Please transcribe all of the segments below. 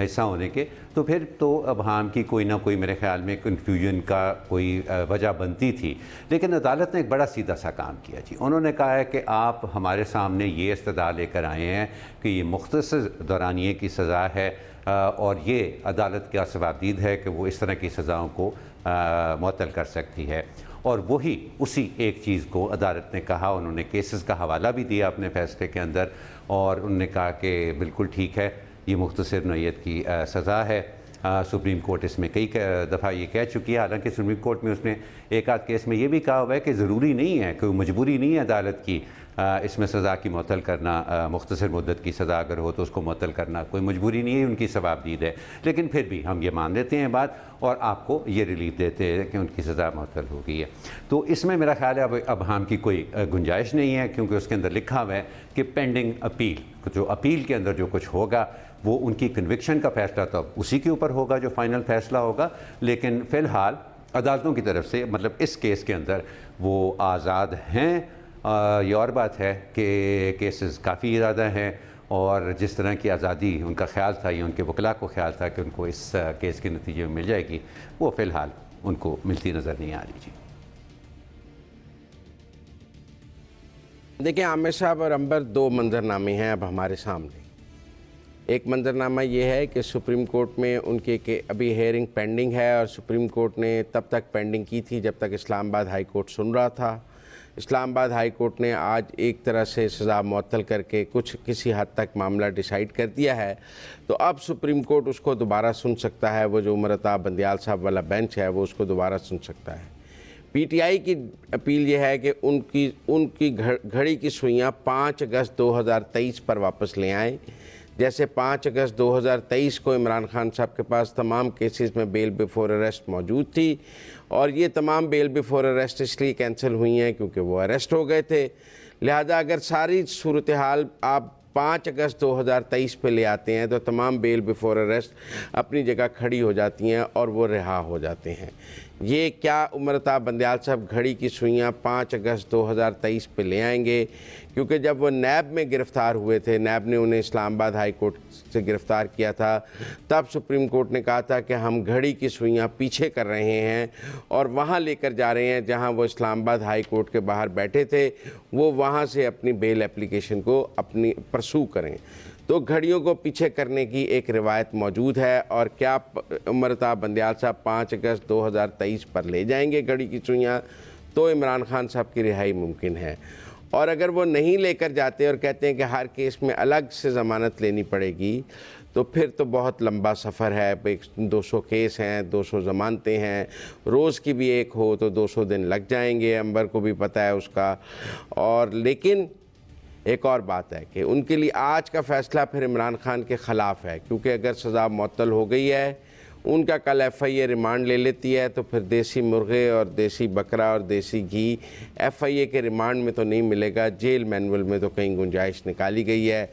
حصہ ہونے کے، تو پھر تو ابہام کی کوئی نہ کوئی میرے خیال میں کنفیوژن کا کوئی وجہ بنتی تھی۔ لیکن عدالت نے ایک بڑا سیدھا سا کام کیا جی، انہوں نے کہا ہے کہ آپ ہمارے سامنے یہ استدعا لے کر آئے ہیں کہ یہ مختصر دورانیے کی سزا ہے، اور یہ عدالت کا ثوابدید ہے کہ وہ اس طرح کی سزاؤں کو معطل کر سکتی ہے۔ اور وہی اسی ایک چیز کو عدالت نے کہا، انہوں نے کیسز کا حوالہ بھی دیا اپنے فیصلے کے اندر، اور انہوں نے کہا کہ بالکل ٹھیک ہے، یہ مختصر نوعیت کی سزا ہے۔ سپریم کورٹ اس میں کئی دفعہ یہ کہہ چکی ہے، حالانکہ سپریم کورٹ میں اس نے ایک آدھ کیس میں یہ بھی کہا ہوا ہے کہ ضروری نہیں ہے، کوئی مجبوری نہیں ہے عدالت کی اس میں سزا کی معطل کرنا، مختصر مدت کی سزا اگر ہو تو اس کو معطل کرنا کوئی مجبوری نہیں ہے، ان کی ثوابدید ہے۔ لیکن پھر بھی ہم یہ مان لیتے ہیں بات، اور آپ کو یہ ریلیف دیتے ہیں کہ ان کی سزا معطل ہو گئی ہے۔ تو اس میں میرا خیال ہے اب ابہام کی کوئی گنجائش نہیں ہے، کیونکہ اس کے اندر لکھا ہوا ہے کہ پینڈنگ اپیل، جو اپیل کے اندر جو کچھ ہوگا وہ ان کی کنوکشن کا فیصلہ تو اسی کے اوپر ہوگا جو فائنل فیصلہ ہوگا، لیکن فی الحال عدالتوں کی طرف سے مطلب اس کیس کے اندر وہ آزاد ہیں۔ یہ اور بات ہے کہ کیسز کافی زیادہ ہیں، اور جس طرح کی آزادی ان کا خیال تھا یا ان کے وکلاء کو خیال تھا کہ ان کو اس کیس کے نتیجے میں مل جائے گی، وہ فی الحال ان کو ملتی نظر نہیں آ رہی جی۔ دیکھیں عامر صاحب اور عنبر، دو منظرنامے ہیں اب ہمارے سامنے۔ ایک منظرنامہ یہ ہے کہ سپریم کورٹ میں ان کے کہ ابھی ہیئرنگ پینڈنگ ہے، اور سپریم کورٹ نے تب تک پینڈنگ کی تھی جب تک اسلام آباد ہائی کورٹ سن رہا تھا۔ اسلام آباد ہائی کورٹ نے آج ایک طرح سے سزا معطل کر کے کسی حد تک معاملہ ڈیسائیڈ کر دیا ہے، تو اب سپریم کورٹ اس کو دوبارہ سن سکتا ہے۔ وہ جو عمر عطا بندیال صاحب والا بینچ ہے وہ اس کو دوبارہ سن سکتا ہے۔ پی ٹی آئی کی اپیل یہ ہے کہ ان کی گھڑی کی سوئیاں 5 اگست 2023 پر واپس لے آئیں۔ جیسے 5 اگست 2023 کو عمران خان صاحب کے پاس تمام کیسز میں بیل بیفور اریسٹ موجود تھی، اور یہ تمام بیل بیفور اریسٹ اس لیے کینسل ہوئی ہیں کیونکہ وہ اریسٹ ہو گئے تھے۔ لہذا اگر ساری صورتحال آپ 5 اگست 2023 پہ لے آتے ہیں تو تمام بیل بیفور اریسٹ اپنی جگہ کھڑی ہو جاتی ہیں اور وہ رہا ہو جاتے ہیں۔ یہ کیا عمر عطا بندیال صاحب گھڑی کی سوئیاں 5 اگست 2023 پہ لے آئیں گے؟ کیونکہ جب وہ نیب میں گرفتار ہوئے تھے، نیب نے انہیں اسلام آباد ہائی کورٹ سے گرفتار کیا تھا، تب سپریم کورٹ نے کہا تھا کہ ہم گھڑی کی سوئیاں پیچھے کر رہے ہیں اور وہاں لے کر جا رہے ہیں جہاں وہ اسلام آباد ہائی کورٹ کے باہر بیٹھے تھے، وہ وہاں سے اپنی بیل اپلیکیشن کو اپنی پرسو کریں۔ تو گھڑیوں کو پیچھے کرنے کی ایک روایت موجود ہے، اور کیا عمر عطا بندیال صاحب 5 اگست 2023 پر لے جائیں گے گھڑی کی سوئیاں، تو عمران خان صاحب کی رہائی ممکن ہے۔ اور اگر وہ نہیں لے کر جاتے اور کہتے ہیں کہ ہر کیس میں الگ سے ضمانت لینی پڑے گی، تو پھر تو بہت لمبا سفر ہے۔ 200 کیس ہیں، 200 ضمانتیں ہیں، روز کی بھی ایک ہو تو 200 دن لگ جائیں گے، عنبر کو بھی پتہ ہے اس کا۔ اور لیکن ایک اور بات ہے کہ ان کے لیے آج کا فیصلہ پھر عمران خان کے خلاف ہے، کیونکہ اگر سزا معطل ہو گئی ہے، ان کا کل ایف آئی اے ریمانڈ لے لیتی ہے، تو پھر دیسی مرغے اور دیسی بکرا اور دیسی گھی ایف آئی اے کے ریمانڈ میں تو نہیں ملے گا۔ جیل مینول میں تو کہیں گنجائش نکالی گئی ہے،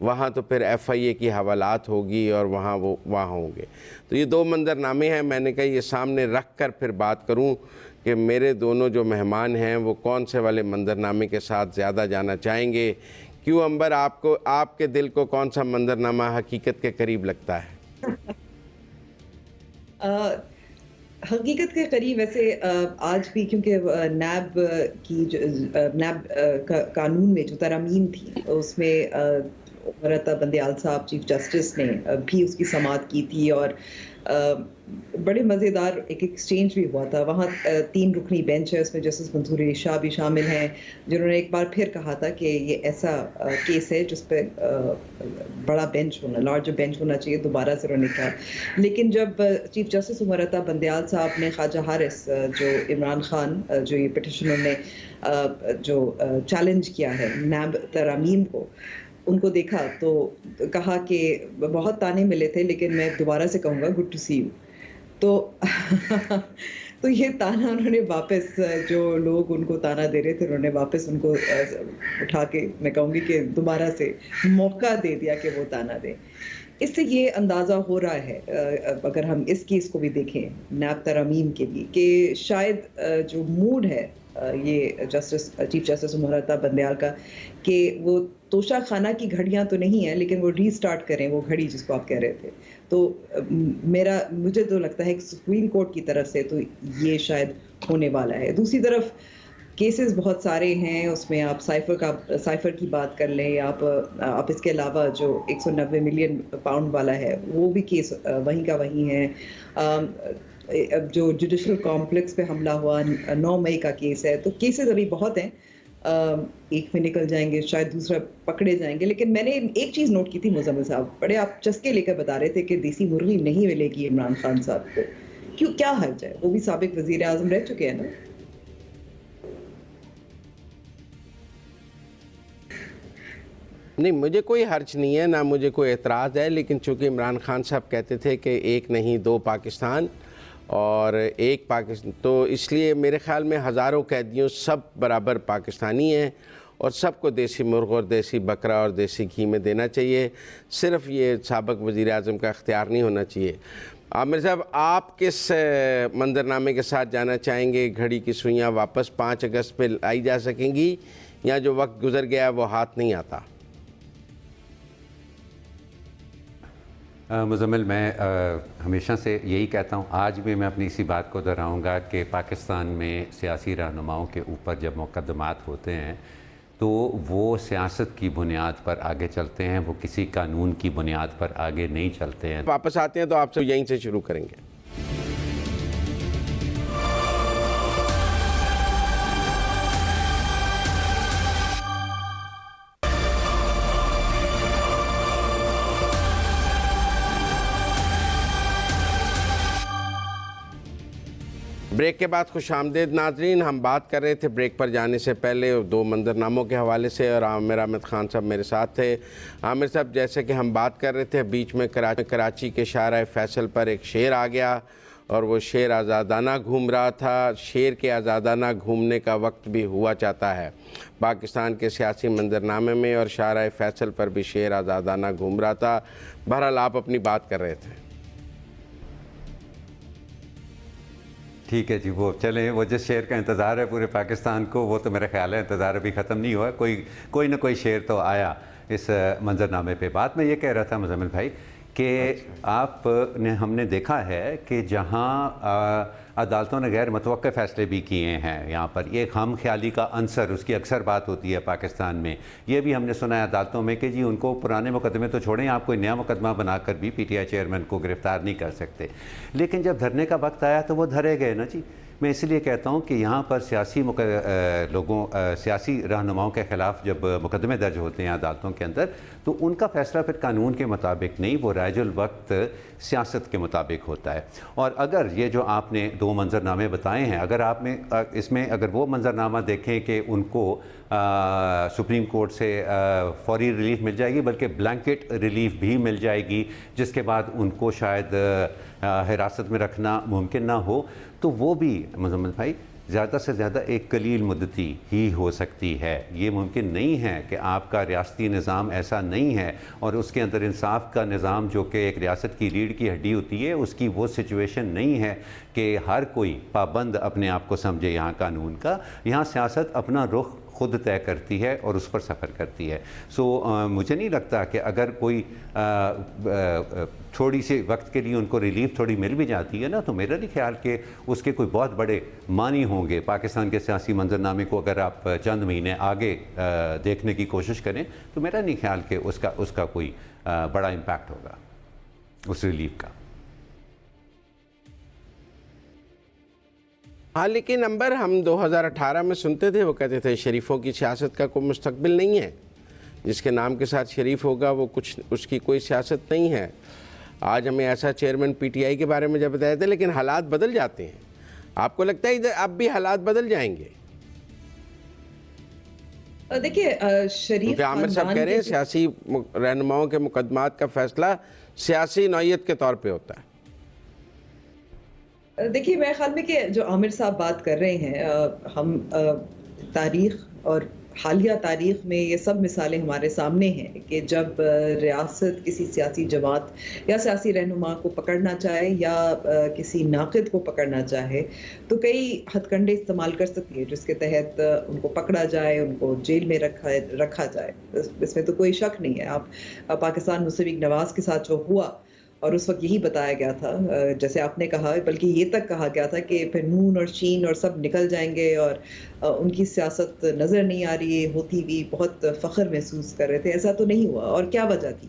وہاں تو پھر ایف آئی اے کی حوالات ہوگی اور وہاں ہوں گے۔ تو یہ دو منظرنامے ہیں، میں نے کہا یہ سامنے رکھ کر پھر بات کروں کہ میرے دونوں جو مہمان ہیں وہ کون سے والے منظرنامے کے ساتھ زیادہ جانا چاہیں گے۔ کیوں عنبر، آپ کے دل کو کون سا منظرنامہ حقیقت کے قریب لگتا ہے؟ حقیقت کے قریب ویسے آج بھی، کیونکہ نیب قانون میں جو ترامیم تھی اس میں عمر عطا بندیال صاحب چیف جسٹس نے بھی اس کی سماعت کی تھی، اور بڑے مزیدار ایک ایکسچینج بھی ہوا تھا وہاں۔ 3 رکنی بینچ ہے، اس میں جسٹس منصور علی شاہ بھی شامل ہیں، جنہوں نے ایک بار پھر کہا تھا کہ یہ ایسا کیس ہے جس پہ بڑا بینچ ہونا، لارج بینچ ہونا چاہیے، دوبارہ سے انہوں نے کہا۔ لیکن جب چیف جسٹس عمر عطا بندیال صاحب نے خواجہ حارث جو عمران خان جو یہ پٹیشن انہوں نے جو چیلنج کیا ہے نیب ترامیم کو، ان کو دیکھا تو کہا کہ بہت تانے ملے تھے لیکن میں دوبارہ سے کہوں گا گڈ ٹو سی یو۔ تو یہ تانا انہوں نے واپس، جو لوگ ان کو تانا دے رہے تھے انہوں نے واپس ان کو اٹھا کے، میں کہوں گی کہ دوبارہ سے موقع دے دیا کہ وہ تانا دیں۔ اس سے یہ اندازہ ہو رہا ہے، اگر ہم اس کیس کو بھی دیکھیں نیب ترامیم کے بھی، کہ شاید جو موڈ ہے یہ چیف جسٹس عمر الطاف بندیال کا کہ وہ توشہ خانہ کی گھڑیاں تو نہیں ہیں لیکن وہ ری سٹارٹ کریں وہ گھڑی جس کو آپ کہہ رہے تھے. تو مجھے تو لگتا ہے کہ سپریم کورٹ کی طرف سے تو یہ شاید ہونے والا ہے. دوسری طرف کیسز بہت سارے ہیں, اس میں آپ سائفر کی بات کر لیں, آپ اس کے علاوہ جو 190 ملین پاؤنڈ والا ہے وہ بھی کیس وہیں کا وہیں ہے. جو جوڈیشل کمپلیکس پہ حملہ ہوا 9 مئی کا کیس ہے. تو کیسز ابھی بہت ہیں, ایک میں نکل جائیں گے شاید دوسرا پکڑے جائیں گے. لیکن میں نے ایک چیز نوٹ کی تھی مزمل صاحب, بڑے آپ چسکے لے کر بتا رہے تھے کہ دیسی مرغی نہیں ملے گی عمران خان صاحب کو. کیا حرج ہے, وہ بھی سابق وزیر اعظم رہ چکے ہیں نا. نہیں, مجھے کوئی حرج نہیں ہے, نہ مجھے کوئی اعتراض ہے, لیکن چونکہ عمران خان صاحب کہتے تھے کہ ایک نہیں 2 پاکستان اور ایک پاکستان, تو اس لیے میرے خیال میں ہزاروں قیدیوں سب برابر پاکستانی ہیں اور سب کو دیسی مرغ اور دیسی بکرا اور دیسی گھی میں دینا چاہیے. صرف یہ سابق وزیر اعظم کا اختیار نہیں ہونا چاہیے. عامر صاحب, آپ کس منظرنامے کے ساتھ جانا چاہیں گے؟ گھڑی کی سوئیاں واپس 5 اگست پہ لائی جا سکیں گی یا جو وقت گزر گیا وہ ہاتھ نہیں آتا؟ مزمل, میں ہمیشہ سے یہی کہتا ہوں, آج بھی میں اپنی اسی بات کو دہراؤں گا کہ پاکستان میں سیاسی رہنماؤں کے اوپر جب مقدمات ہوتے ہیں تو وہ سیاست کی بنیاد پر آگے چلتے ہیں, وہ کسی قانون کی بنیاد پر آگے نہیں چلتے ہیں. واپس آتے ہیں تو آپ سے یہیں سے شروع کریں گے. بریک کے بعد خوش آمدید ناظرین. ہم بات کر رہے تھے بریک پر جانے سے پہلے 2 منظرناموں کے حوالے سے, اور عامر احمد خان صاحب میرے ساتھ تھے. عامر صاحب, جیسے کہ ہم بات کر رہے تھے, بیچ میں کراچی کے شارع فیصل پر ایک شیر آ گیا اور وہ شیر آزادانہ گھوم رہا تھا. شیر کے آزادانہ گھومنے کا وقت بھی ہوا چاہتا ہے پاکستان کے سیاسی منظرنامے میں, اور شارع فیصل پر بھی شیر آزادانہ گھوم رہا تھا. بہرحال آپ اپنی بات کر رہے تھے. ٹھیک ہے جی, وہ چلیں, وہ جس شعر کا انتظار ہے پورے پاکستان کو, وہ تو میرا خیال ہے انتظار ابھی ختم نہیں ہوا. کوئی نہ کوئی شعر تو آیا اس منظرنامے پہ. بات میں یہ کہہ رہا تھا مزمل بھائی کہ ہم نے دیکھا ہے کہ جہاں عدالتوں نے غیر متوقع فیصلے بھی کیے ہیں, یہاں پر یہ ہم خیالی کا عنصر, اس کی اکثر بات ہوتی ہے پاکستان میں. یہ بھی ہم نے سنا ہے عدالتوں میں کہ جی ان کو پرانے مقدمے تو چھوڑیں, آپ کوئی نیا مقدمہ بنا کر بھی پی ٹی آئی چیئرمین کو گرفتار نہیں کر سکتے. لیکن جب دھرنے کا وقت آیا تو وہ دھرے گئے نا جی. میں اس لیے کہتا ہوں کہ یہاں پر سیاسی رہنماؤں کے خلاف جب مقدمے درج ہوتے ہیں عدالتوں کے اندر, تو ان کا فیصلہ پھر قانون کے مطابق نہیں, وہ رائج الوقت سیاست کے مطابق ہوتا ہے. اور اگر یہ جو آپ نے 2 منظرنامے بتائے ہیں, اگر آپ نے اس میں اگر وہ منظرنامہ دیکھیں کہ ان کو سپریم کورٹ سے فوری ریلیف مل جائے گی, بلکہ بلینکٹ ریلیف بھی مل جائے گی, جس کے بعد ان کو شاید حراست میں رکھنا ممکن نہ ہو, تو وہ بھی مزمل بھائی زیادہ سے زیادہ ایک قلیل مدتی ہی ہو سکتی ہے. یہ ممکن نہیں ہے کہ آپ کا ریاستی نظام ایسا نہیں ہے اور اس کے اندر انصاف کا نظام جو کہ ایک ریاست کی ریڑھ کی ہڈی ہوتی ہے, اس کی وہ سچویشن نہیں ہے کہ ہر کوئی پابند اپنے آپ کو سمجھے یہاں قانون کا. یہاں سیاست اپنا رخ خود طے کرتی ہے اور اس پر سفر کرتی ہے. مجھے نہیں لگتا کہ اگر کوئی تھوڑی سی وقت کے لیے ان کو ریلیف تھوڑی مل بھی جاتی ہے نا, تو میرا نہیں خیال کہ اس کے کوئی بہت بڑے معنی ہوں گے. پاکستان کے سیاسی منظرنامے کو اگر آپ چند مہینے آگے دیکھنے کی کوشش کریں تو میرا نہیں خیال کہ اس کا کوئی بڑا امپیکٹ ہوگا اس ریلیف کا. ہاں, لیکن امبر ہم 2018 میں سنتے تھے, وہ کہتے تھے شریفوں کی سیاست کا کوئی مستقبل نہیں ہے, جس کے نام کے ساتھ شریف ہوگا وہ کچھ اس کی کوئی سیاست نہیں ہے. آج ہمیں ایسا چیئرمین پی ٹی آئی کے بارے میں جب بتایا تھا, لیکن حالات بدل جاتے ہیں. آپ کو لگتا ہے اب بھی حالات بدل جائیں گے؟ دیکھیے شریف عامر صاحب کہہ رہے ہیں سیاسی رہنماؤں کے مقدمات کا فیصلہ سیاسی نوعیت کے طور پہ ہوتا ہے. دیکھیے میرے خیال میں کہ جو عامر صاحب بات کر رہے ہیں, ہم تاریخ اور حالیہ تاریخ میں یہ سب مثالیں ہمارے سامنے ہیں کہ جب ریاست کسی سیاسی جماعت یا سیاسی رہنما کو پکڑنا چاہے یا کسی ناقد کو پکڑنا چاہے تو کئی ہتھ کنڈے استعمال کر سکتی ہے جس کے تحت ان کو پکڑا جائے، ان کو جیل میں رکھا جائے. اس میں تو کوئی شک نہیں ہے. آپ پاکستان مسلم لیگ نواز کے ساتھ جو ہوا، اور اس وقت یہی بتایا گیا تھا، جیسے آپ نے کہا، بلکہ یہ تک کہا گیا تھا کہ پھر نون اور شین اور سب نکل جائیں گے اور ان کی سیاست نظر نہیں آ رہی ہوتی ہوئی بہت فخر محسوس کر رہے تھے. ایسا تو نہیں ہوا. اور کیا وجہ تھی؟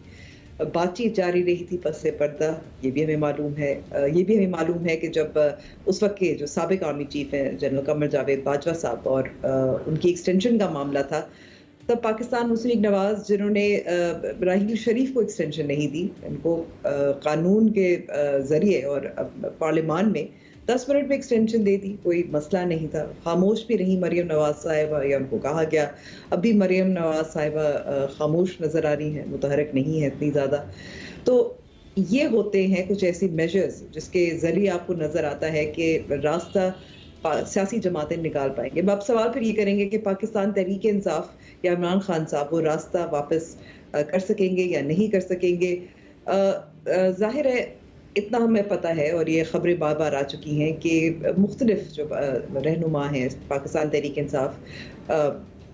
بات چیت جاری رہی تھی پس سے پردہ. یہ بھی ہمیں معلوم ہے. یہ بھی ہمیں معلوم ہے کہ جب اس وقت کے جو سابق آرمی چیف ہیں جنرل قمر جاوید باجوہ صاحب اور ان کی ایکسٹینشن کا معاملہ تھا، تب پاکستان مسلم لیگ نواز جنہوں نے راحیل شریف کو ایکسٹینشن نہیں دی، ان کو قانون کے ذریعے اور پارلیمان میں 10 منٹ میں ایکسٹینشن دے دی، کوئی مسئلہ نہیں تھا. خاموش بھی رہی مریم نواز صاحبہ، یا ان کو کہا گیا. اب بھی مریم نواز صاحبہ خاموش نظر آ رہی ہیں، متحرک نہیں ہے اتنی زیادہ. تو یہ ہوتے ہیں کچھ ایسی میجرز جس کے ذریعے آپ کو نظر آتا ہے کہ راستہ سیاسی جماعتیں نکال پائیں گے. اب سوال پھر یہ کریں گے کہ پاکستان تحریک انصاف یا عمران خان صاحب وہ راستہ واپس کر سکیں گے یا نہیں کر سکیں گے. ظاہر ہے اتنا ہمیں پتہ ہے اور یہ خبریں بار بار آ چکی ہیں کہ مختلف جو رہنما ہیں پاکستان تحریک انصاف،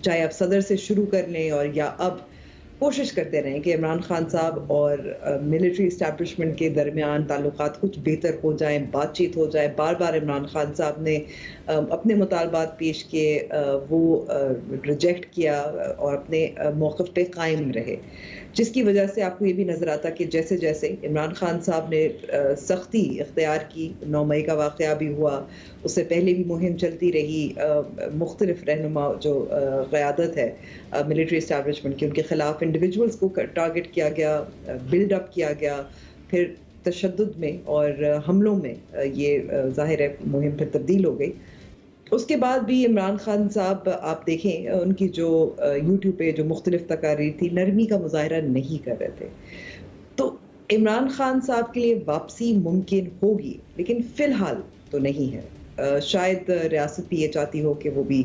چاہے آپ صدر سے شروع کر لیں اور یا اب کوشش کرتے رہیں کہ عمران خان صاحب اور ملٹری اسٹیبلشمنٹ کے درمیان تعلقات کچھ بہتر ہو جائیں، بات چیت ہو جائے. بار بار عمران خان صاحب نے اپنے مطالبات پیش کیے، وہ ریجیکٹ کیا اور اپنے موقف پہ قائم رہے، جس کی وجہ سے آپ کو یہ بھی نظر آتا کہ جیسے جیسے عمران خان صاحب نے سختی اختیار کی، 9 مئی کا واقعہ بھی ہوا، اس سے پہلے بھی مہم چلتی رہی، مختلف رہنما جو قیادت ہے ملٹری اسٹیبلشمنٹ کی، ان کے خلاف انڈیویجولز کو ٹارگٹ کیا گیا، بلڈ اپ کیا گیا، پھر تشدد میں اور حملوں میں یہ ظاہر ہے مہم پھر تبدیل ہو گئی. اس کے بعد بھی عمران خان صاحب آپ دیکھیں ان کی جو یوٹیوب پہ جو مختلف تقاریر تھی، نرمی کا مظاہرہ نہیں کر رہے تھے. تو عمران خان صاحب کے لیے واپسی ممکن ہوگی لیکن فی الحال تو نہیں ہے. شاید ریاست بھی یہ چاہتی ہو کہ وہ بھی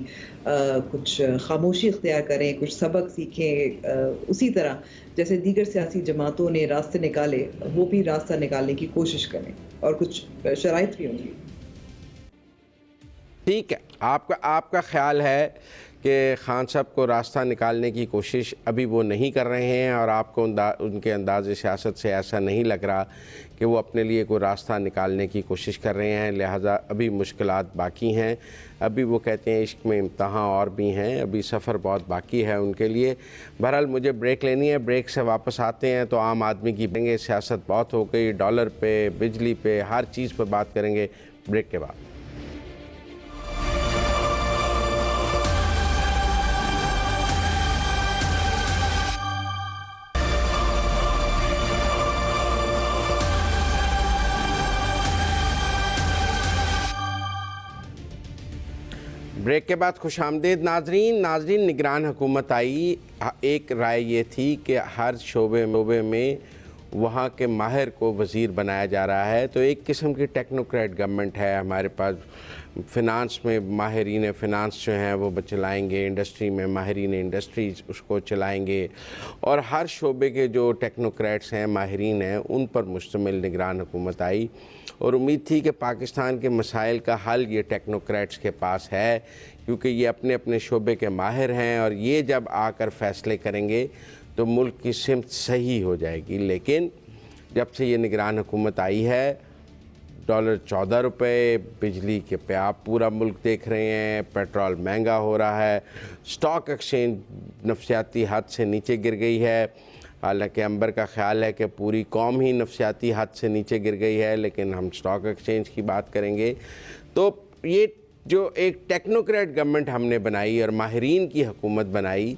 کچھ خاموشی اختیار کریں، کچھ سبق سیکھیں، اسی طرح جیسے دیگر سیاسی جماعتوں نے راستے نکالے وہ بھی راستہ نکالنے کی کوشش کریں، اور کچھ شرائط بھی ہوں گی. ٹھیک ہے، آپ کا خیال ہے کہ خان صاحب کو راستہ نکالنے کی کوشش ابھی وہ نہیں کر رہے ہیں، اور آپ کو ان کے انداز سیاست سے ایسا نہیں لگ رہا کہ وہ اپنے لیے کوئی راستہ نکالنے کی کوشش کر رہے ہیں، لہٰذا ابھی مشکلات باقی ہیں. ابھی وہ کہتے ہیں عشق میں امتحان اور بھی ہیں، ابھی سفر بہت باقی ہے ان کے لیے. بہرحال مجھے بریک لینی ہے، بریک سے واپس آتے ہیں تو عام آدمی کی بنیں گے. سیاست بہت ہو گئی، ڈالر پہ، بجلی پہ، ہر چیز پہ بات کریں گے بریک کے بعد. بریک کے بعد خوش آمدید ناظرین. نگران حکومت آئی. ایک رائے یہ تھی کہ ہر شعبے میں وہاں کے ماہر کو وزیر بنایا جا رہا ہے، تو ایک قسم کی ٹیکنوکریٹ گورنمنٹ ہے ہمارے پاس. فنانس میں ماہرین فنانس جو ہیں وہ چلائیں گے، انڈسٹری میں ماہرین انڈسٹریز اس کو چلائیں گے، اور ہر شعبے کے جو ٹیکنوکریٹس ہیں، ماہرین ہیں، ان پر مشتمل نگران حکومت آئی. اور امید تھی کہ پاکستان کے مسائل کا حل یہ ٹیکنوکریٹس کے پاس ہے، کیونکہ یہ اپنے اپنے شعبے کے ماہر ہیں، اور یہ جب آ کر فیصلے کریں گے تو ملک کی سمت صحیح ہو جائے گی. لیکن جب سے یہ نگران حکومت آئی ہے، ڈالر 14 روپے، بجلی کے پہ آپ پورا ملک دیکھ رہے ہیں، پیٹرول مہنگا ہو رہا ہے، سٹاک ایکسچینج نفسیاتی حد سے نیچے گر گئی ہے. حالانکہ انبر کا خیال ہے کہ پوری قوم ہی نفسیاتی حد سے نیچے گر گئی ہے، لیکن ہم سٹاک ایکسچینج کی بات کریں گے. تو یہ جو ایک ٹیکنوکریٹ گورنمنٹ ہم نے بنائی اور ماہرین کی حکومت بنائی،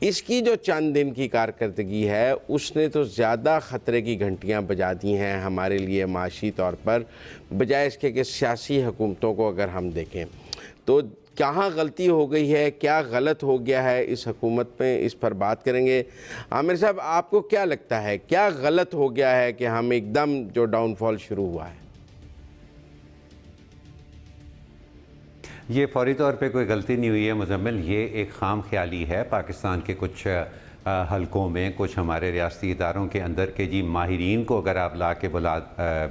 اس کی جو چند دن کی کارکردگی ہے اس نے تو زیادہ خطرے کی گھنٹیاں بجا دی ہیں ہمارے لیے معاشی طور پر، بجائے اس کے کہ سیاسی حکومتوں کو اگر ہم دیکھیں تو کہاں غلطی ہو گئی ہے، کیا غلط ہو گیا ہے اس حکومت میں، اس پر بات کریں گے. عامر صاحب، آپ کو کیا لگتا ہے کیا غلط ہو گیا ہے کہ ہم ایک دم جو ڈاؤن فال شروع ہوا ہے؟ یہ فوری طور پہ کوئی غلطی نہیں ہوئی ہے مزمل، یہ ایک خام خیالی ہے پاکستان کے کچھ حلقوں میں، کچھ ہمارے ریاستی اداروں کے اندر کہ جی ماہرین کو اگر آپ لا کے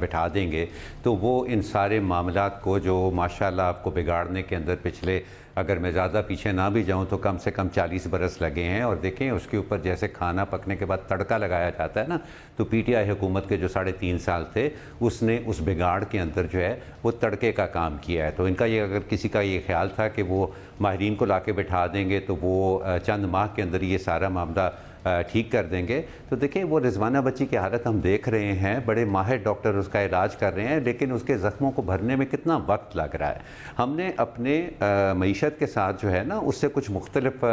بٹھا دیں گے تو وہ ان سارے معاملات کو جو ماشاءاللہ آپ کو بگاڑنے کے اندر پچھلے، اگر میں زیادہ پیچھے نہ بھی جاؤں تو کم سے کم 40 برس لگے ہیں، اور دیکھیں اس کے اوپر جیسے کھانا پکنے کے بعد تڑکا لگایا جاتا ہے نا، تو پی ٹی آئی حکومت کے جو 3.5 سال تھے اس نے اس بگاڑ کے اندر جو ہے وہ تڑکے کا کام کیا ہے۔ تو ان کا یہ، اگر کسی کا یہ خیال تھا کہ وہ ماہرین کو لا کے بٹھا دیں گے تو وہ چند ماہ کے اندر یہ سارا معاملہ ٹھیک کر دیں گے، تو دیکھیں وہ رضوانہ بچی کی حالت ہم دیکھ رہے ہیں، بڑے ماہر ڈاکٹر اس کا علاج کر رہے ہیں، لیکن اس کے زخموں کو بھرنے میں کتنا وقت لگ رہا ہے۔ ہم نے اپنے معیشت کے ساتھ جو ہے نا اس سے کچھ مختلف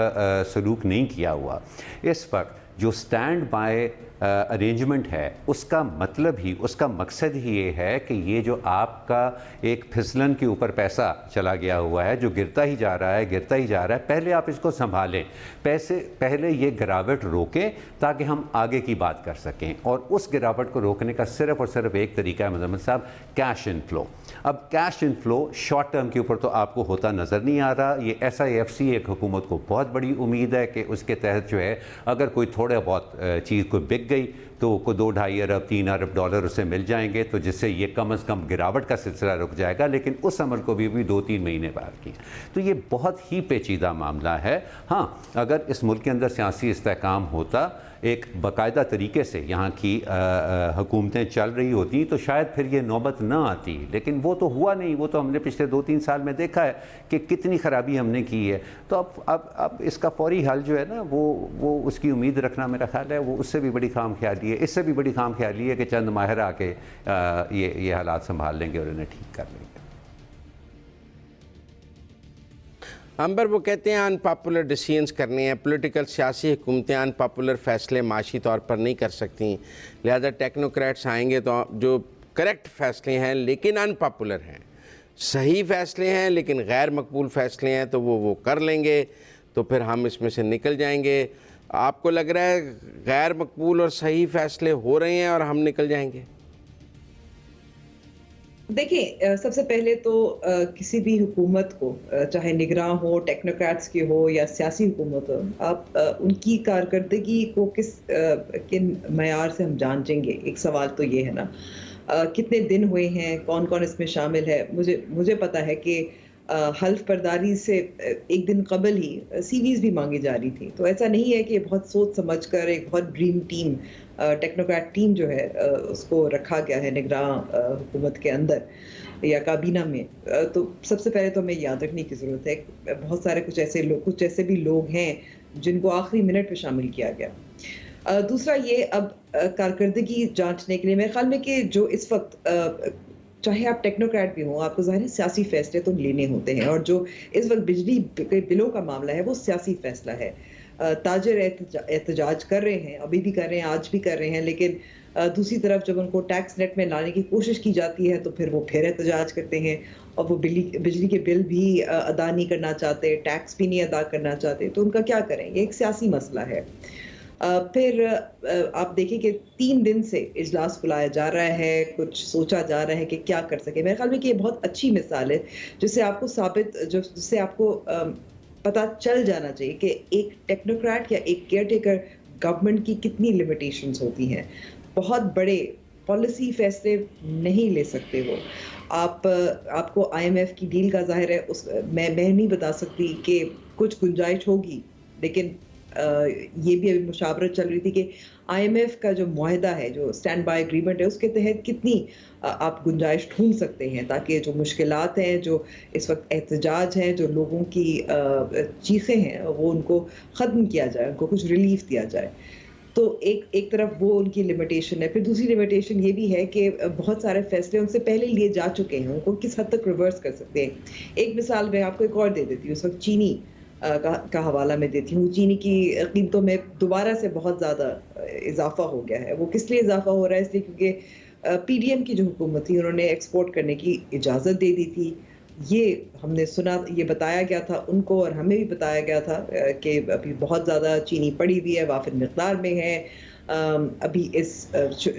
سلوک نہیں کیا ہوا۔ اس وقت جو سٹینڈ بائی ارینجمنٹ ہے اس کا مطلب ہی، اس کا مقصد ہی یہ ہے کہ یہ جو آپ کا ایک پھسلن کے اوپر پیسہ چلا گیا ہوا ہے جو گرتا ہی جا رہا ہے، گرتا ہی جا رہا ہے، پہلے آپ اس کو سنبھالیں، پہلے یہ گراوٹ روکیں تاکہ ہم آگے کی بات کر سکیں، اور اس گراوٹ کو روکنے کا صرف اور صرف ایک طریقہ ہے مزمل صاحب، کیش ان فلو۔ اب cash in flow short term کے اوپر تو آپ کو ہوتا نظر نہیں آ رہا۔ یہ SIFC ایک حکومت کو بہت بڑی امید ہے کہ اس کے تحت جو ہے اگر کوئی تھوڑا بہت چیز کو بک گئی تو کوئی 2-2.5 ارب 3 ارب ڈالر اسے مل جائیں گے، تو جس سے یہ کم از کم گراوٹ کا سلسلہ رک جائے گا، لیکن اس عمل کو بھی 2-3 مہینے بعد کیا۔ تو یہ بہت ہی پیچیدہ معاملہ ہے۔ ہاں، اگر اس ملک کے اندر سیاسی استحکام ہوتا، ایک باقاعدہ طریقے سے یہاں کی حکومتیں چل رہی ہوتی تو شاید پھر یہ نوبت نہ آتی، لیکن وہ تو ہوا نہیں۔ وہ تو ہم نے پچھلے 2-3 سال میں دیکھا ہے کہ کتنی خرابی ہم نے کی ہے۔ تو اب اس کا فوری حل جو ہے نا وہ اس کی امید رکھنا میرا خیال ہے وہ اس سے بھی بڑی خام خیالی ہے۔ اس سے بھی بڑی خام خیالی ہے کہ چند ماہر آ کے یہ حالات سنبھال لیں گے اور انہیں ٹھیک کر لیں گے۔ امبر وہ کہتے ہیں ان پاپولر ڈیسیژنز کرنے ہیں، پولیٹیکل سیاسی حکومتیں ان پاپولر فیصلے معاشی طور پر نہیں کر سکتی، لہذا ٹیکنوکریٹس آئیں گے تو جو کریکٹ فیصلے ہیں لیکن ان پاپولر ہیں، صحیح فیصلے ہیں لیکن غیر مقبول فیصلے ہیں تو وہ کر لیں گے، تو پھر ہم اس میں سے نکل جائیں گے۔ آپ کو لگ رہا ہے غیر مقبول اور صحیح فیصلے ہو رہے ہیں اور ہم نکل جائیں گے؟ دیکھیں، سب سے پہلے تو کسی بھی حکومت کو، چاہے نگراں ہو، ٹیکنوکریٹس کی ہو یا سیاسی حکومت ہو، آپ ان کی کارکردگی کو کن معیار سے ہم جانچیں گے؟ ایک سوال تو یہ ہے نا، کتنے دن ہوئے ہیں، کون کون اس میں شامل ہے؟ مجھے پتا ہے کہ حلف برداری سے ایک دن قبل ہی CVs بھی مانگی جا رہی تھی، تو ایسا نہیں ہے کہ بہت سوچ سمجھ کر ایک بہت ڈریم ٹیم، ٹیکنوکریٹ ٹیم جو ہے اس کو رکھا گیا ہے نگراں حکومت کے اندر یا کابینہ میں۔ تو سب سے پہلے تو ہمیں یاد رکھنے کی ضرورت ہے بہت سارے کچھ ایسے بھی لوگ ہیں جن کو آخری منٹ پہ شامل کیا گیا۔ دوسرا یہ، اب کارکردگی جانچنے کے لیے میرے خیال میں کہ جو اس وقت، چاہے آپ ٹیکنوکریٹ بھی ہوں، آپ کو ظاہر ہے سیاسی فیصلے تو لینے ہوتے ہیں، اور جو اس وقت بجلی کے بلوں کا معاملہ ہے وہ سیاسی فیصلہ ہے۔ تاجر احتجاج کر رہے ہیں، ابھی بھی کر رہے ہیں، آج بھی کر رہے ہیں، لیکن دوسری طرف جب ان کو ٹیکس نیٹ میں لانے کی کوشش کی جاتی ہے تو پھر وہ پھر احتجاج کرتے ہیں، اور وہ بجلی کے بل بھی ادا نہیں کرنا چاہتے، ٹیکس بھی نہیں ادا کرنا چاہتے، تو ان کا کیا کریں؟ یہ ایک سیاسی مسئلہ ہے۔ پھر آپ دیکھیں کہ 3 دن سے اجلاس بلایا جا رہا ہے، کچھ سوچا جا رہا ہے کہ کیا کر سکے۔ میرے خیال میں کہ یہ بہت اچھی مثال ہے جس سے آپ کو پتہ چل جانا چاہیے کہ ایک ٹیکنوکریٹ یا ایک کیئر ٹیکر گورنمنٹ کی کتنی لمیٹیشنز ہوتی ہیں۔ بہت بڑے پالیسی فیصلے نہیں لے سکتے وہ۔ آپ کو IMF کی ڈیل کا ظاہر ہے، میں نہیں بتا سکتی کہ کچھ گنجائش ہوگی، لیکن یہ بھی ابھی مشاورت چل رہی تھی کہ IMF کا جو معاہدہ ہے، جو اسٹینڈ بائی اگریمنٹ ہے، اس کے تحت کتنی آپ گنجائش ڈھونڈ سکتے ہیں تاکہ جو مشکلات ہیں، جو اس وقت احتجاج ہیں، جو لوگوں کی چیخیں ہیں، وہ ان کو ختم کیا جائے، ان کو کچھ ریلیف دیا جائے۔ تو ایک طرف وہ ان کی لمیٹیشن ہے۔ پھر دوسری لمیٹیشن یہ بھی ہے کہ بہت سارے فیصلے ان سے پہلے لیے جا چکے ہیں، ان کو کس حد تک ریورس کر سکتے ہیں۔ ایک مثال میں آپ کو ایک اور دے دیتی ہوں، اس وقت چینی کا حوالہ میں دیتی ہوں۔ چینی کی قیمتوں میں دوبارہ سے بہت زیادہ اضافہ ہو گیا ہے۔ وہ کس لیے اضافہ ہو رہا ہے؟ اس لیے کیونکہ PDM کی جو حکومت تھی، انہوں نے ایکسپورٹ کرنے کی اجازت دے دی تھی۔ یہ ہم نے سنا، یہ بتایا گیا تھا ان کو، اور ہمیں بھی بتایا گیا تھا کہ ابھی بہت زیادہ چینی پڑی ہوئی ہے، وافر مقدار میں ہے۔ ابھی اس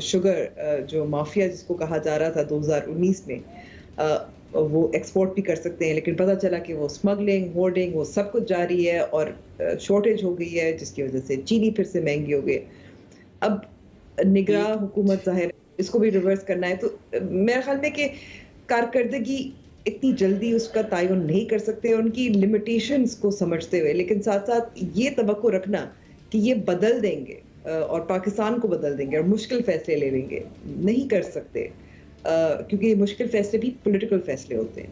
شوگر جو مافیا جس کو کہا جا رہا تھا 2019 میں، وہ ایکسپورٹ بھی کر سکتے ہیں، لیکن پتہ چلا کہ وہ اسمگلنگ، ہورڈنگ، وہ سب کچھ جاری ہے اور شارٹیج ہو گئی ہے، جس کی وجہ سے چینی پھر سے مہنگی ہو گئی. اب نگراں حکومت ظاہر اس کو بھی ریورس کرنا ہے، تو میرے خیال میں کہ کارکردگی اتنی جلدی اس کا تعین نہیں کر سکتے ان کی لمیٹیشنز کو سمجھتے ہوئے، لیکن ساتھ ساتھ یہ توقع رکھنا کہ یہ بدل دیں گے اور پاکستان کو بدل دیں گے اور مشکل فیصلے لے لیں گے، نہیں کر سکتے، کیونکہ یہ مشکل فیصلے بھی پولیٹیکل فیصلے ہوتے ہیں.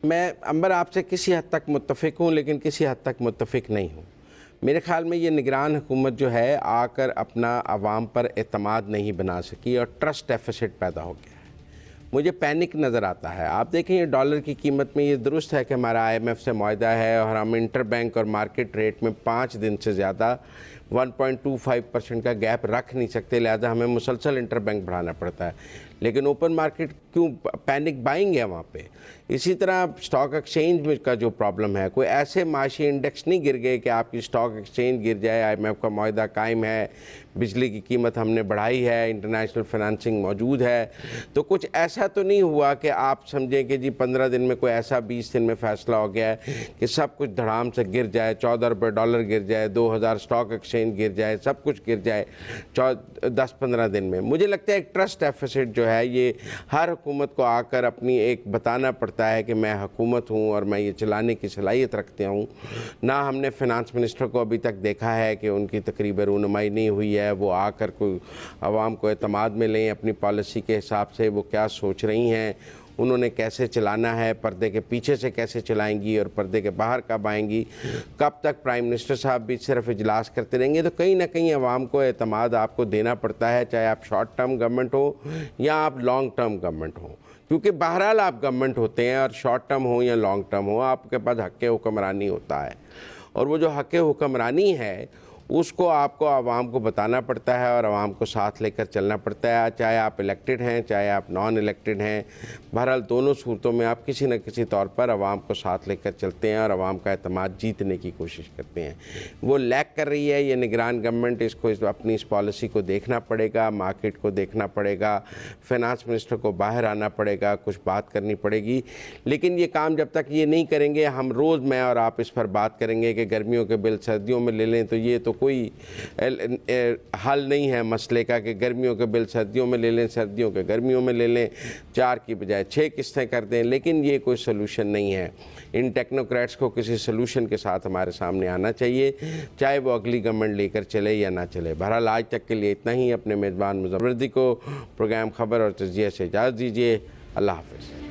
میں امبر آپ سے کسی حد تک متفق ہوں، لیکن کسی حد تک متفق نہیں ہوں. میرے خیال میں یہ نگران حکومت جو ہے آ کر اپنا عوام پر اعتماد نہیں بنا سکی اور ٹرسٹ ڈیفیسٹ پیدا ہو گیا ہے. مجھے پینک نظر آتا ہے. آپ دیکھیں یہ ڈالر کی قیمت میں یہ درست ہے کہ ہمارا IMF سے معاہدہ ہے اور ہم انٹر بینک اور مارکیٹ ریٹ میں 5 دن سے زیادہ 1.25% کا گیپ رکھ نہیں سکتے، لہذا ہمیں مسلسل انٹر بینک بڑھانا پڑتا ہے. لیکن اوپن مارکیٹ کیوں پینک بائنگ ہے وہاں پہ. اسی طرح سٹاک ایکسچینج میں کا جو پرابلم ہے، کوئی ایسے معاشی انڈیکس نہیں گر گئے کہ آپ کی سٹاک ایکسچینج گر جائے. IMF کا معاہدہ قائم ہے، بجلی کی قیمت ہم نے بڑھائی ہے، انٹرنیشنل فنانسنگ موجود ہے. تو کچھ ایسا تو نہیں ہوا کہ آپ سمجھیں کہ جی 15 دن میں کوئی ایسا 20 دن میں فیصلہ ہو گیا ہے کہ سب کچھ دھڑام سے گر جائے، $14 گر جائے، 2000 سٹاک ایکسچینج گر جائے، سب کچھ گر جائے 10-15 دن میں. مجھے لگتا ہے ایک ٹرسٹ ڈیفیسٹ جو ہے یہ ہر حکومت کو آ کر اپنی ایک بتانا پڑتا ہے کہ میں حکومت ہوں اور میں یہ چلانے کی صلاحیت رکھتے ہوں. نہ ہم نے فنانس منسٹر کو ابھی تک دیکھا ہے کہ ان کی تقریباً رونمائی نہیں ہوئی ہے، وہ آ کر کوئی عوام کو اعتماد میں لیں اپنی پالیسی کے حساب سے وہ کیا سوچ رہی ہیں، انہوں نے کیسے چلانا ہے، پردے کے پیچھے سے کیسے چلائیں گی اور پردے کے باہر کب آئیں گی. کب تک پرائم منسٹر صاحب بھی صرف اجلاس کرتے رہیں گے. تو کہیں نہ کہیں عوام کو اعتماد آپ کو دینا پڑتا ہے، چاہے آپ شارٹ ٹرم گورنمنٹ ہو یا آپ لانگ ٹرم گورنمنٹ ہو. کیونکہ بہرحال آپ گورنمنٹ ہوتے ہیں اور شارٹ ٹرم ہو یا لانگ ٹرم ہو، آپ کے پاس حق حکمرانی ہوتا ہے. اور وہ جو حق حکمرانی ہے اس کو آپ کو عوام کو بتانا پڑتا ہے اور عوام کو ساتھ لے کر چلنا پڑتا ہے، چاہے آپ الیکٹڈ ہیں چاہے آپ نان الیکٹڈ ہیں. بہرحال دونوں صورتوں میں آپ کسی نہ کسی طور پر عوام کو ساتھ لے کر چلتے ہیں اور عوام کا اعتماد جیتنے کی کوشش کرتے ہیں. وہ لیک کر رہی ہے یہ نگران گورنمنٹ، اس کو اپنی اس پالیسی کو دیکھنا پڑے گا، مارکیٹ کو دیکھنا پڑے گا، فنانس منسٹر کو باہر آنا پڑے گا، کچھ بات کرنی پڑے گی. لیکن یہ کام جب تک یہ نہیں کریں گے، ہم روز میں اور آپ اس پر بات کریں گے کہ گرمیوں کے بل سردیوں میں لے لیں، تو یہ تو کوئی حل نہیں ہے مسئلے کا کہ گرمیوں کے بل سردیوں میں لے لیں، سردیوں کے گرمیوں میں لے لیں، 4 کی بجائے 6 قسطیں کر دیں. لیکن یہ کوئی سلوشن نہیں ہے. ان ٹیکنوکریٹس کو کسی سلوشن کے ساتھ ہمارے سامنے آنا چاہیے، چاہے وہ اگلی گورنمنٹ لے کر چلے یا نہ چلے. بہرحال آج تک کے لیے اتنا ہی. اپنے میزبان مظفر وردی کو پروگرام خبر اور تجزیہ سے اجازت دیجیے. اللہ حافظ.